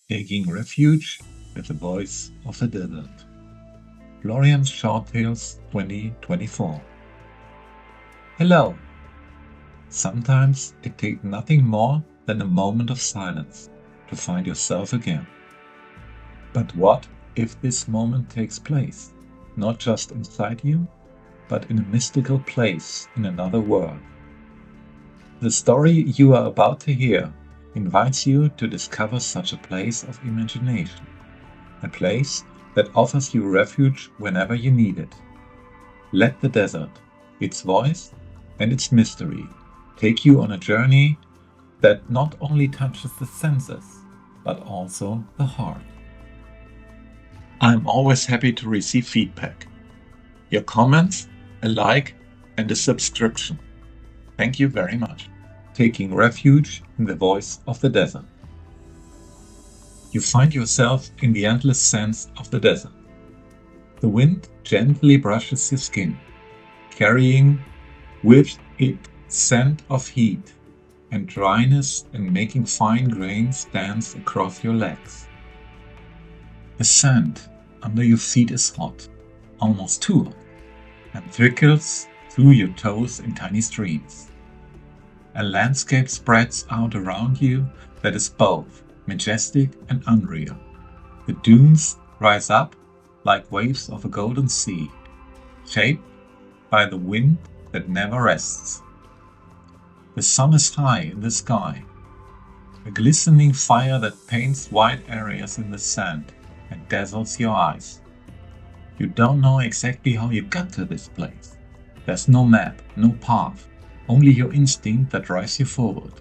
Taking Refuge with the Voice of the Desert. Florian's Short Tales 2024. Hello! Sometimes it takes nothing more than a moment of silence to find yourself again. But what if this moment takes place, not just inside you, but in a mystical place in another world? The story you are about to hear invites you to discover such a place of imagination, a place that offers you refuge whenever you need it. Let the desert, its voice and its mystery, take you on a journey that not only touches the senses, but also the heart. I'm always happy to receive feedback. Your comments, a like, and a subscription. Thank you very much. Taking refuge in the voice of the desert. You find yourself in the endless sands of the desert. The wind gently brushes your skin, carrying with it scent of heat and dryness and making fine grains dance across your legs. The sand under your feet is hot, almost too hot, and trickles through your toes in tiny streams. A landscape spreads out around you that is both majestic and unreal. The dunes rise up like waves of a golden sea, shaped by the wind that never rests. The sun is high in the sky, a glistening fire that paints wide areas in the sand and dazzles your eyes. You don't know exactly how you got to this place. There's no map, no path. Only your instinct that drives you forward.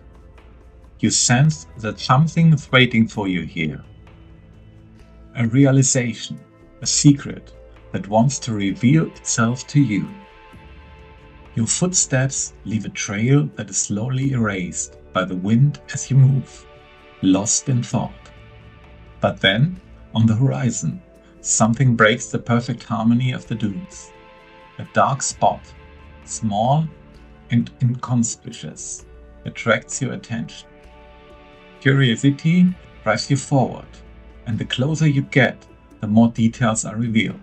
You sense that something is waiting for you here. A realization, a secret that wants to reveal itself to you. Your footsteps leave a trail that is slowly erased by the wind as you move, lost in thought. But then, on the horizon, something breaks the perfect harmony of the dunes. A dark spot, small and inconspicuous, attracts your attention. Curiosity drives you forward, and the closer you get, the more details are revealed.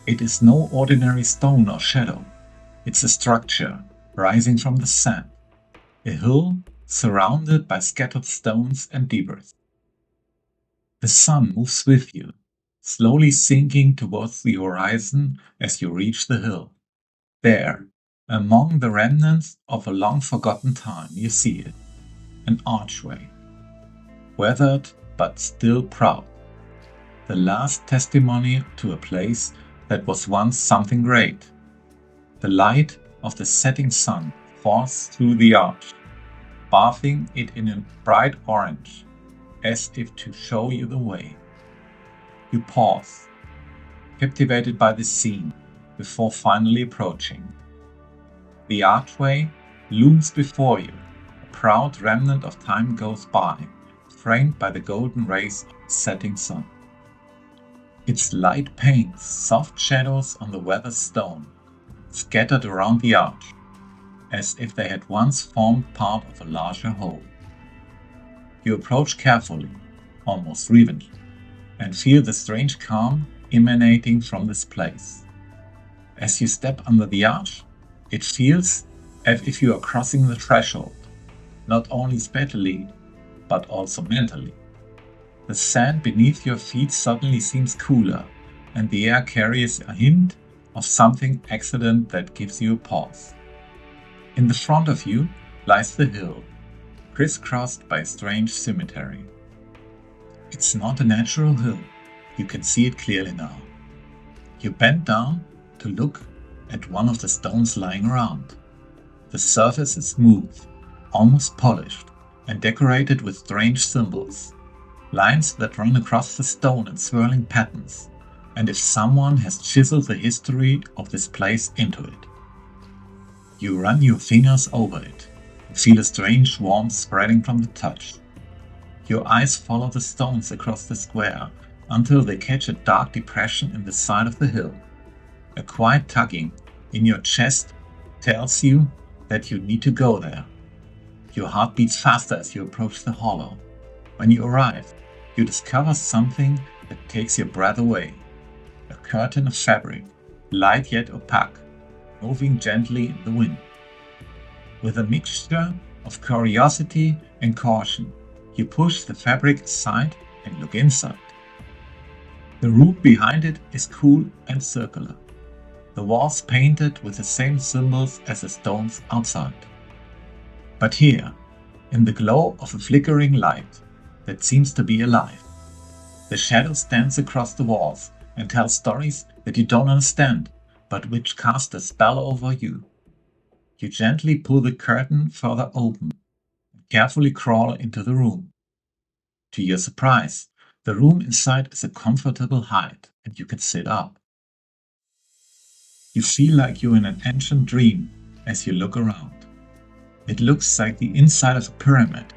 It is no ordinary stone or shadow. It's a structure rising from the sand, a hill surrounded by scattered stones and debris. The sun moves with you, slowly sinking towards the horizon as you reach the hill. There, among the remnants of a long-forgotten time, you see it, an archway, weathered but still proud, the last testimony to a place that was once something great. The light of the setting sun falls through the arch, bathing it in a bright orange, as if to show you the way. You pause, captivated by the scene, before finally approaching. The archway looms before you, a proud remnant of time goes by, framed by the golden rays of the setting sun. Its light paints soft shadows on the weathered stone, scattered around the arch, as if they had once formed part of a larger whole. You approach carefully, almost reverently, and feel the strange calm emanating from this place. As you step under the arch, it feels as if you are crossing the threshold, not only spatially, but also mentally. The sand beneath your feet suddenly seems cooler, and the air carries a hint of something excellent that gives you a pause. In the front of you lies the hill, crisscrossed by a strange cemetery. It's not a natural hill, you can see it clearly now. You bend down to look at one of the stones lying around. The surface is smooth, almost polished, and decorated with strange symbols, lines that run across the stone in swirling patterns, and if someone has chiseled the history of this place into it. You run your fingers over it, and feel a strange warmth spreading from the touch. Your eyes follow the stones across the square until they catch a dark depression in the side of the hill. A quiet tugging in your chest tells you that you need to go there. Your heart beats faster as you approach the hollow. When you arrive, you discover something that takes your breath away. A curtain of fabric, light yet opaque, moving gently in the wind. With a mixture of curiosity and caution, you push the fabric aside and look inside. The room behind it is cool and circular, the walls painted with the same symbols as the stones outside. But here, in the glow of a flickering light that seems to be alive, the shadows dance across the walls and tell stories that you don't understand, but which cast a spell over you. You gently pull the curtain further open and carefully crawl into the room. To your surprise, the room inside is a comfortable height and you can sit up. You feel like you're in an ancient dream as you look around. It looks like the inside of a pyramid,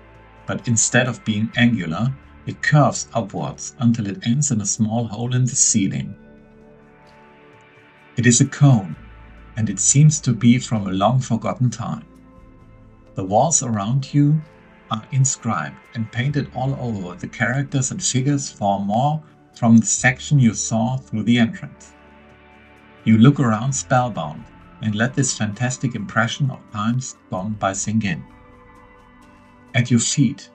but instead of being angular, it curves upwards until it ends in a small hole in the ceiling. It is a cone, and it seems to be from a long forgotten time. The walls around you are inscribed and painted all over with the characters and figures far more from the section you saw through the entrance. You look around spellbound and let this fantastic impression of times gone by sink in. At your feet,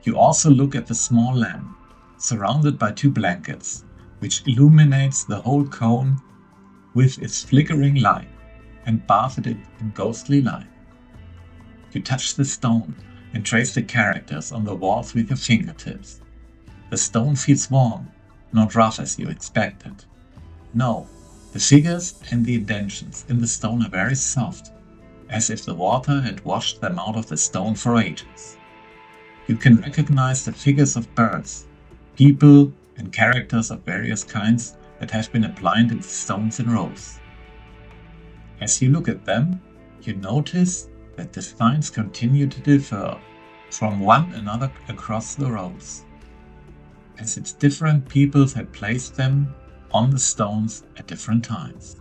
you also look at the small lamp, surrounded by 2 blankets, which illuminates the whole cone with its flickering light and bathed it in ghostly light. You touch the stone and trace the characters on the walls with your fingertips. The stone feels warm, not rough as you expected. No, the figures and the indentions in the stone are very soft, as if the water had washed them out of the stone for ages. You can recognize the figures of birds, people, and characters of various kinds that have been applied in the stones in rows. As you look at them, you notice that the signs continue to differ from one another across the rows, as if different peoples had placed them on the stones at different times.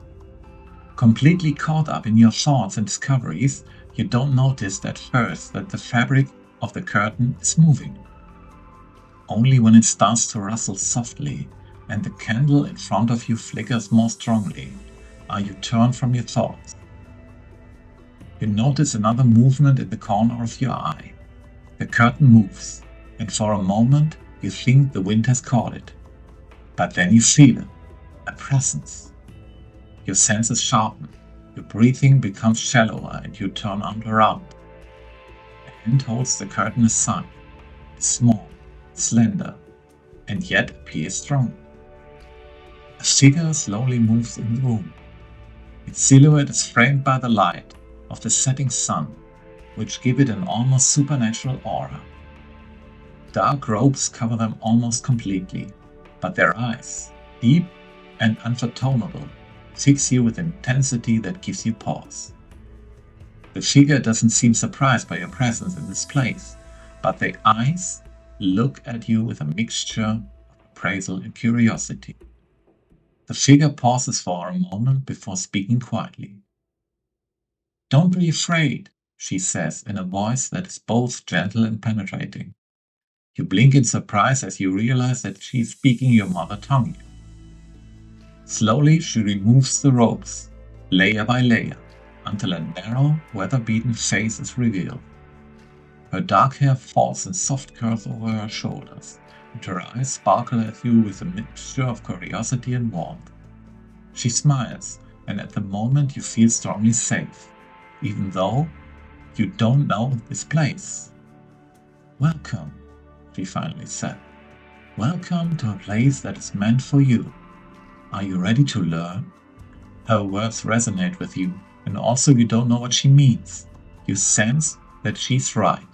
Completely caught up in your thoughts and discoveries, you don't notice at first that the fabric of the curtain is moving. Only when it starts to rustle softly and the candle in front of you flickers more strongly are you turned from your thoughts. You notice another movement in the corner of your eye. The curtain moves, and for a moment you think the wind has caught it. But then you feel it, a presence. Your senses sharpen, your breathing becomes shallower, and you turn around. A hand holds the curtain aside. It's small, slender, and yet appears strong. A figure slowly moves in the room. Its silhouette is framed by the light of the setting sun, which give it an almost supernatural aura. Dark robes cover them almost completely, but their eyes, deep and unfathomable, fix you with intensity that gives you pause. The figure doesn't seem surprised by your presence in this place, but the eyes look at you with a mixture of appraisal and curiosity. The figure pauses for a moment before speaking quietly. "Don't be afraid," she says in a voice that is both gentle and penetrating. You blink in surprise as you realize that she is speaking your mother tongue. Slowly she removes the robes, layer by layer, until a narrow, weather-beaten face is revealed. Her dark hair falls in soft curls over her shoulders, and her eyes sparkle at you with a mixture of curiosity and warmth. She smiles, and at the moment you feel strongly safe, even though you don't know this place. "Welcome," she finally said. "Welcome to a place that is meant for you. Are you ready to learn?" Her words resonate with you, and also you don't know what she means. You sense that she's right.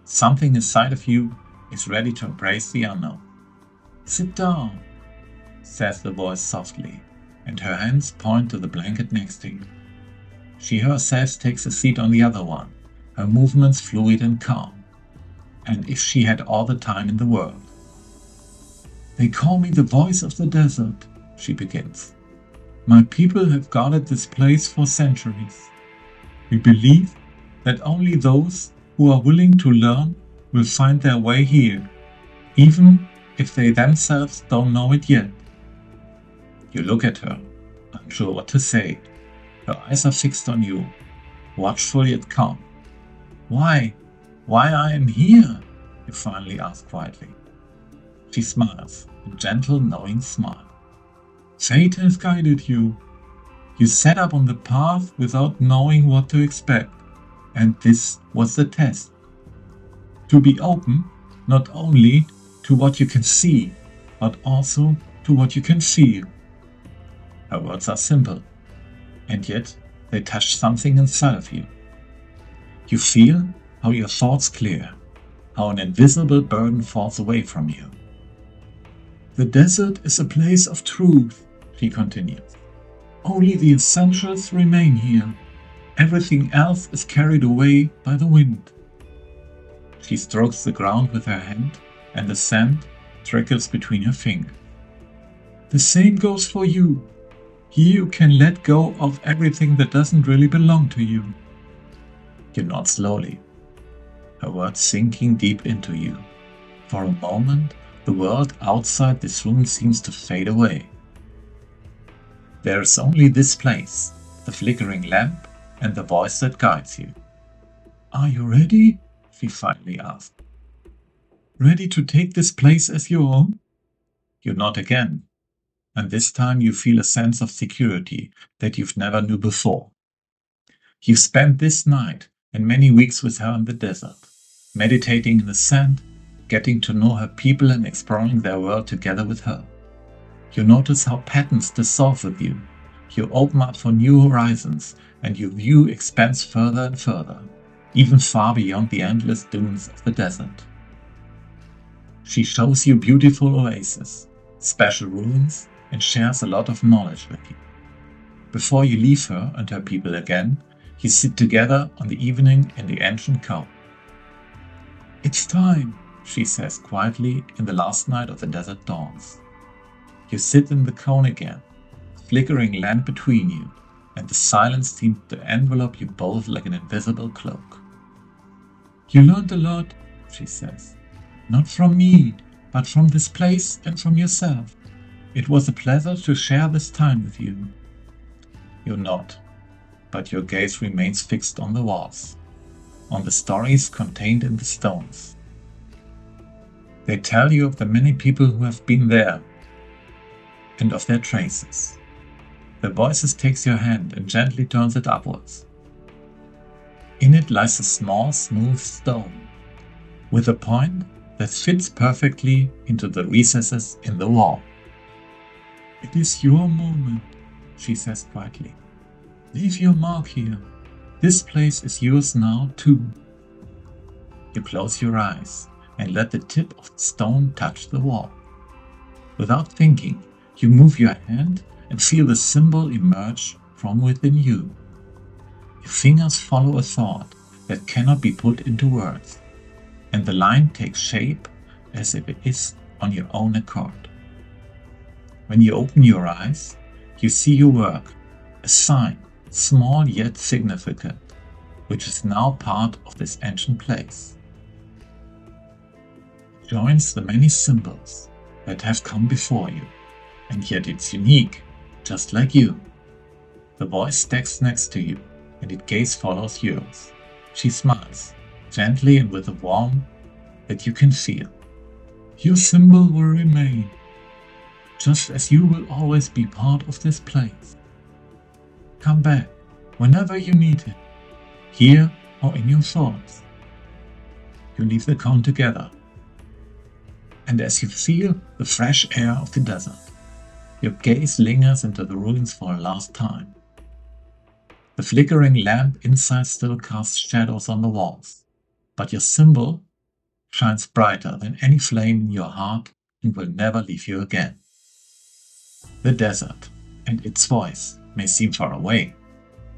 Something inside of you is ready to embrace the unknown. "Sit down," says the voice softly, and her hands point to the blanket next to you. She herself takes a seat on the other one, her movements fluid and calm, and if she had all the time in the world. "They call me the voice of the desert," she begins. "My people have guarded this place for centuries. We believe that only those who are willing to learn will find their way here even if they themselves don't know it yet. You look at her, unsure what to say. Her eyes are fixed on you, watchful yet calm. Why? Why I am here? You finally ask quietly. She smiles, a gentle, knowing smile. Fate has guided you. You set up on the path without knowing what to expect, and this was the test. To be open, not only to what you can see, but also to what you can feel. Her words are simple, and yet they touch something inside of you. You feel how your thoughts clear, how an invisible burden falls away from you. The desert is a place of truth, she continues. Only the essentials remain here. Everything else is carried away by the wind. She strokes the ground with her hand, and the sand trickles between her fingers. The same goes for you. You can let go of everything that doesn't really belong to you. You nod slowly, her words sinking deep into you. For a moment, the world outside this room seems to fade away. There is only this place, the flickering lamp, and the voice that guides you. Are you ready? She finally asked. Ready to take this place as your own? You nod again, and this time you feel a sense of security that you've never knew before. You've spent this night and many weeks with her in the desert, meditating in the sand, getting to know her people and exploring their world together with her. You notice how patterns dissolve with you. You open up for new horizons, and your view expands further and further, even far beyond the endless dunes of the desert. She shows you beautiful oases, special ruins, and shares a lot of knowledge with you. Before you leave her and her people again, you sit together on the evening in the ancient cove. It's time, she says quietly in the last night of the desert dawns. You sit in the cone again, flickering lamp between you, and the silence seems to envelop you both like an invisible cloak. You learned a lot, she says. Not from me, but from this place and from yourself. It was a pleasure to share this time with you. You nod, but your gaze remains fixed on the walls, on the stories contained in the stones. They tell you of the many people who have been there, and of their traces. The voices takes your hand and gently turns it upwards. In it lies a small, smooth stone, with a point that fits perfectly into the recesses in the wall. It is your moment, she says quietly. Leave your mark here. This place is yours now too. You close your eyes and let the tip of the stone touch the wall. Without thinking, you move your hand and feel the symbol emerge from within you. Your fingers follow a thought that cannot be put into words, and the line takes shape as if it is on your own accord. When you open your eyes, you see your work, a sign, small yet significant, which is now part of this ancient place. It joins the many symbols that have come before you, and yet it's unique, just like you. The voice stacks next to you, and its gaze follows yours. She smiles, gently and with a warmth that you can feel. Your symbol will remain, just as you will always be part of this place. Come back whenever you need it, here or in your thoughts. You leave the cone together, and as you feel the fresh air of the desert, your gaze lingers into the ruins for a last time. The flickering lamp inside still casts shadows on the walls, but your symbol shines brighter than any flame in your heart and will never leave you again. The desert and its voice may seem far away,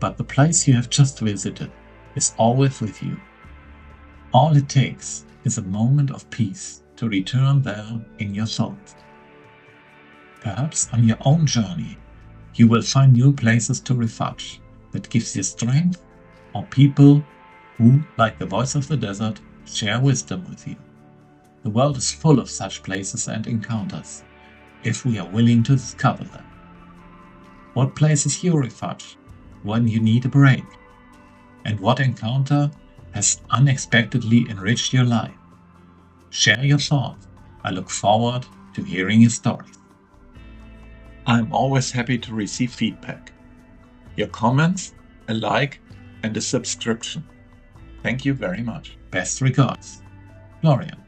but the place you have just visited is always with you. All it takes is a moment of peace to return there in your thoughts. Perhaps on your own journey, you will find new places to refuge that gives you strength, or people who, like the voice of the desert, share wisdom with you. The world is full of such places and encounters, if we are willing to discover them. What place is your refuge when you need a break? And what encounter has unexpectedly enriched your life? Share your thoughts. I look forward to hearing your stories. I'm always happy to receive feedback. Your comments, a like, and a subscription. Thank you very much. Best regards, Florian.